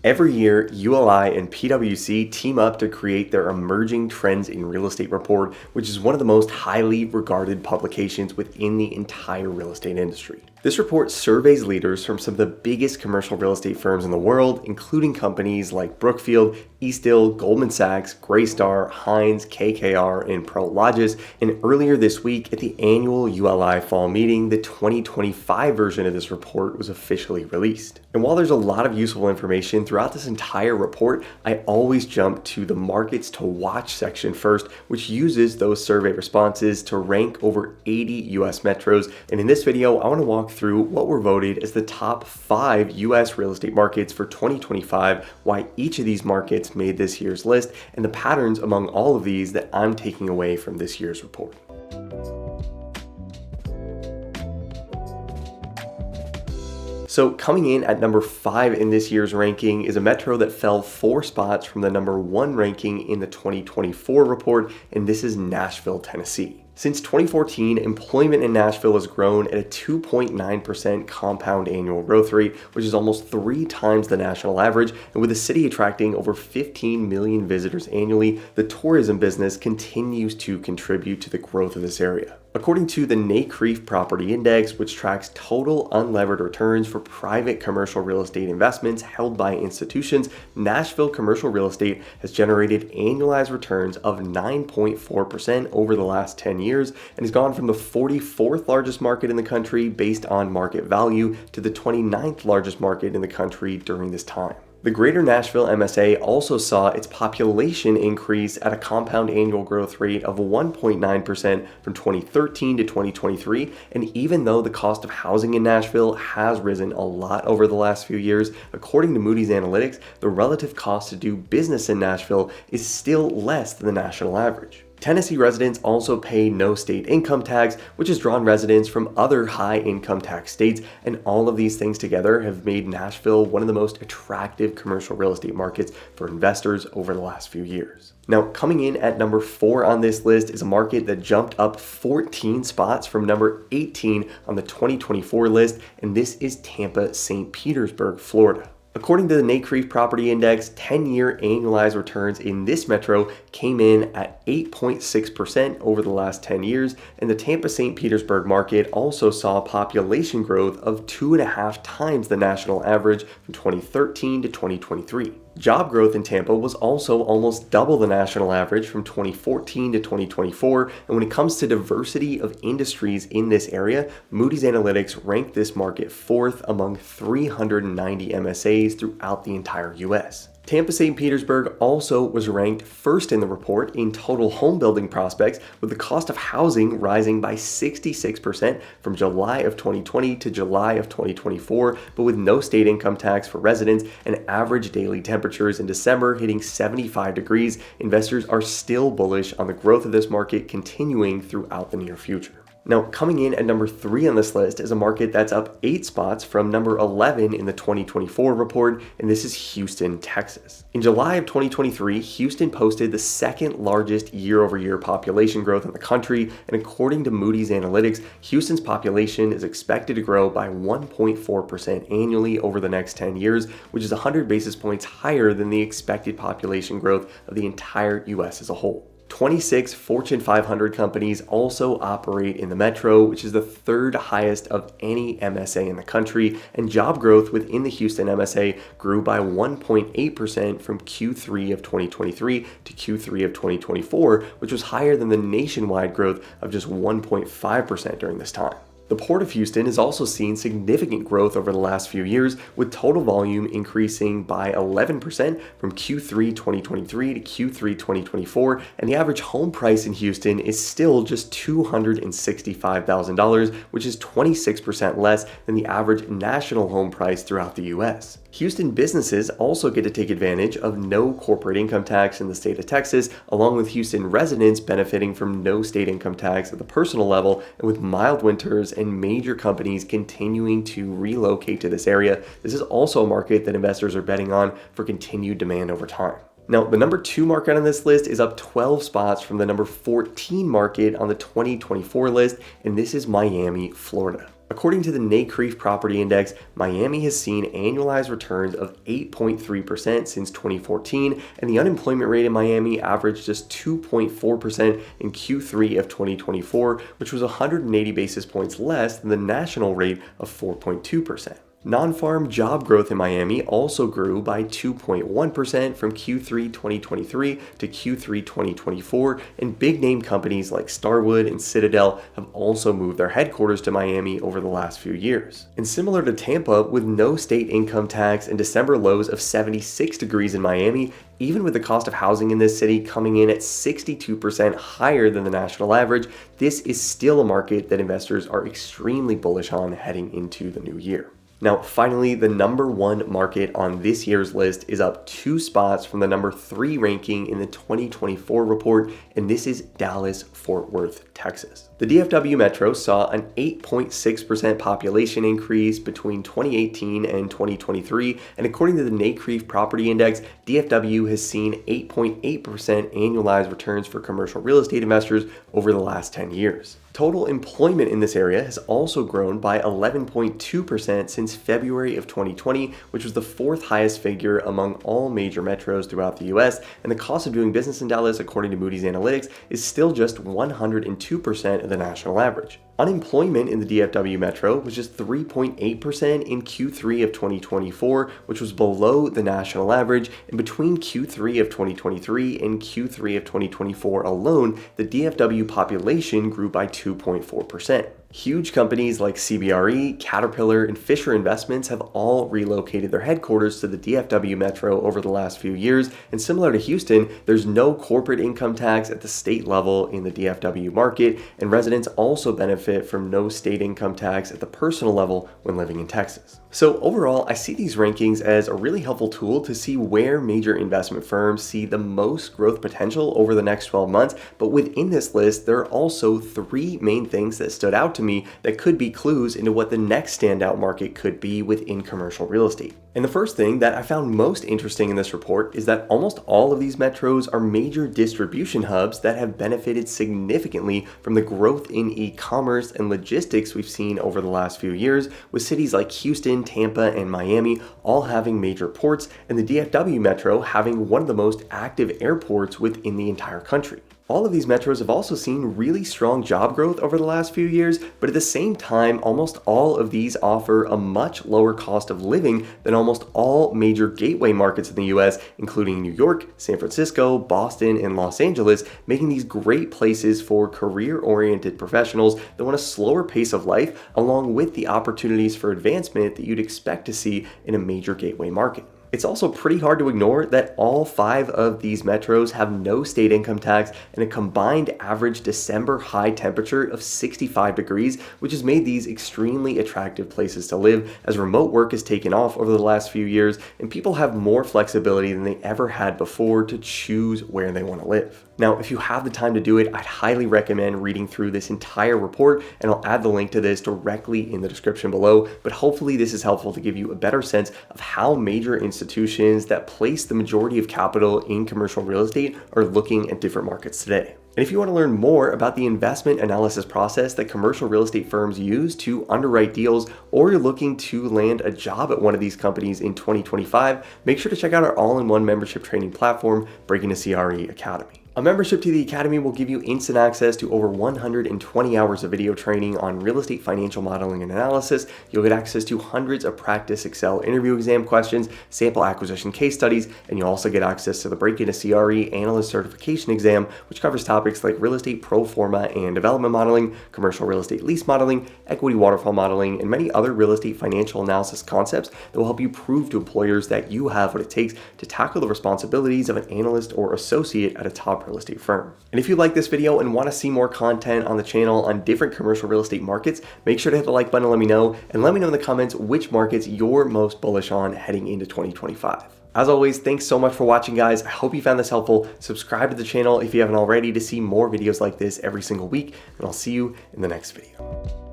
Every year, ULI and PwC team up to create their Emerging Trends in Real Estate report, which is one of the most highly regarded publications within the entire real estate industry. This report surveys leaders from some of the biggest commercial real estate firms in the world, including companies like Brookfield, Eastdil, Goldman Sachs, Greystar, Hines, KKR, and Prologis. And earlier this week at the annual ULI Fall Meeting, the 2025 version of this report was officially released. And while there's a lot of useful information throughout this entire report, I always jump to the markets to watch section first, which uses those survey responses to rank over 80 US metros. And in this video, I want to walk through what were voted as the top 5 US real estate markets for 2025, why each of these markets made this year's list, and the patterns among all of these that I'm taking away from this year's report. So coming in at number 5 in this year's ranking is a metro that fell 4 spots from the number 1 ranking in the 2024 report, and this is Nashville, Tennessee. Since 2014, employment in Nashville has grown at a 2.9% compound annual growth rate, which is almost 3 times the national average. And with the city attracting over 15 million visitors annually, the tourism business continues to contribute to the growth of this area. According to the NCREIF Property Index, which tracks total unlevered returns for private commercial real estate investments held by institutions, Nashville commercial real estate has generated annualized returns of 9.4% over the last 10 years and has gone from the 44th largest market in the country based on market value to the 29th largest market in the country during this time. The Greater Nashville MSA also saw its population increase at a compound annual growth rate of 1.9% from 2013 to 2023, and even though the cost of housing in Nashville has risen a lot over the last few years, according to Moody's Analytics, the relative cost to do business in Nashville is still less than the national average. Tennessee residents also pay no state income tax, which has drawn residents from other high income tax states, and all of these things together have made Nashville one of the most attractive commercial real estate markets for investors over the last few years. Now, coming in at number 4 on this list is a market that jumped up 14 spots from number 18 on the 2024 list, and this is Tampa, St. Petersburg, Florida. According to the NCREIF Property Index, 10-year annualized returns in this metro came in at 8.6% over the last 10 years, and the Tampa-St. Petersburg market also saw population growth of 2.5 times the national average from 2013 to 2023. Job growth in Tampa was also almost double the national average from 2014 to 2024, and when it comes to diversity of industries in this area, Moody's Analytics ranked this market 4th among 390 MSAs throughout the entire US. Tampa St. Petersburg also was ranked 1st in the report in total home building prospects, with the cost of housing rising by 66% from July of 2020 to July of 2024, but with no state income tax for residents and average daily temperatures in December hitting 75 degrees, investors are still bullish on the growth of this market continuing throughout the near future. Now, coming in at number 3 on this list is a market that's up 8 spots from number 11 in the 2024 report, and this is Houston, Texas. In July of 2023, Houston posted the 2nd largest year-over-year population growth in the country, and according to Moody's Analytics, Houston's population is expected to grow by 1.4% annually over the next 10 years, which is 100 basis points higher than the expected population growth of the entire US as a whole. 26 Fortune 500 companies also operate in the metro, which is the 3rd highest of any MSA in the country, and job growth within the Houston MSA grew by 1.8% from Q3 of 2023 to Q3 of 2024, which was higher than the nationwide growth of just 1.5% during this time. The Port of Houston has also seen significant growth over the last few years, with total volume increasing by 11% from Q3 2023 to Q3 2024, and the average home price in Houston is still just $265,000, which is 26% less than the average national home price throughout the US. Houston businesses also get to take advantage of no corporate income tax in the state of Texas, along with Houston residents benefiting from no state income tax at the personal level, and with mild winters and major companies continuing to relocate to this area, this is also a market that investors are betting on for continued demand over time. Now, the number 2 market on this list is up 12 spots from the number 14 market on the 2024 list, and this is Miami, Florida. According to the NCREIF Property Index, Miami has seen annualized returns of 8.3% since 2014, and the unemployment rate in Miami averaged just 2.4% in Q3 of 2024, which was 180 basis points less than the national rate of 4.2%. Non-farm job growth in Miami also grew by 2.1% from Q3 2023 to Q3 2024, and big-name companies like Starwood and Citadel have also moved their headquarters to Miami over the last few years. And similar to Tampa, with no state income tax and December lows of 76 degrees in Miami, even with the cost of housing in this city coming in at 62% higher than the national average, this is still a market that investors are extremely bullish on heading into the new year. Now, finally, the number 1 market on this year's list is up 2 spots from the number 3 ranking in the 2024 report, and this is Dallas-Fort Worth, Texas. The DFW Metro saw an 8.6% population increase between 2018 and 2023, and according to the NCREIF Property Index, DFW has seen 8.8% annualized returns for commercial real estate investors over the last 10 years. Total employment in this area has also grown by 11.2% since February of 2020, which was the 4th highest figure among all major metros throughout the US, and the cost of doing business in Dallas, according to Moody's Analytics, is still just 102% of the national average. Unemployment in the DFW Metro was just 3.8% in Q3 of 2024, which was below the national average, and between Q3 of 2023 and Q3 of 2024 alone, the DFW population grew by 2.4%. Huge companies like CBRE, Caterpillar, and Fisher Investments have all relocated their headquarters to the DFW Metro over the last few years, and similar to Houston, there's no corporate income tax at the state level in the DFW market, and residents also benefit from no state income tax at the personal level when living in Texas. So overall, I see these rankings as a really helpful tool to see where major investment firms see the most growth potential over the next 12 months, but within this list, there are also 3 main things that stood out to me that could be clues into what the next standout market could be within commercial real estate. And the first thing that I found most interesting in this report is that almost all of these metros are major distribution hubs that have benefited significantly from the growth in e-commerce and logistics we've seen over the last few years, with cities like Houston, Tampa, and Miami all having major ports, and the DFW Metro having one of the most active airports within the entire country. All of these metros have also seen really strong job growth over the last few years, but at the same time, almost all of these offer a much lower cost of living than almost all major gateway markets in the US, including New York, San Francisco, Boston, and Los Angeles, making these great places for career-oriented professionals that want a slower pace of life, along with the opportunities for advancement that you'd expect to see in a major gateway market. It's also pretty hard to ignore that all 5 of these metros have no state income tax and a combined average December high temperature of 65 degrees, which has made these extremely attractive places to live as remote work has taken off over the last few years and people have more flexibility than they ever had before to choose where they want to live. Now, if you have the time to do it, I'd highly recommend reading through this entire report, and I'll add the link to this directly in the description below, but hopefully this is helpful to give you a better sense of how major institutions that place the majority of capital in commercial real estate are looking at different markets today. And if you want to learn more about the investment analysis process that commercial real estate firms use to underwrite deals, or you're looking to land a job at one of these companies in 2025, make sure to check out our all-in-one membership training platform, Breaking the CRE Academy. A membership to the Academy will give you instant access to over 120 hours of video training on real estate financial modeling and analysis. You'll get access to hundreds of practice Excel interview exam questions, sample acquisition case studies, and you'll also get access to the Break-In to CRE Analyst Certification exam, which covers topics like real estate pro forma and development modeling, commercial real estate lease modeling, equity waterfall modeling, and many other real estate financial analysis concepts that will help you prove to employers that you have what it takes to tackle the responsibilities of an analyst or associate at a top real estate firm. And if you like this video and want to see more content on the channel on different commercial real estate markets, make sure to hit the like button and let me know in the comments which markets you're most bullish on heading into 2025. As always, thanks so much for watching, guys. I hope you found this helpful. Subscribe to the channel if you haven't already to see more videos like this every single week, and I'll see you in the next video.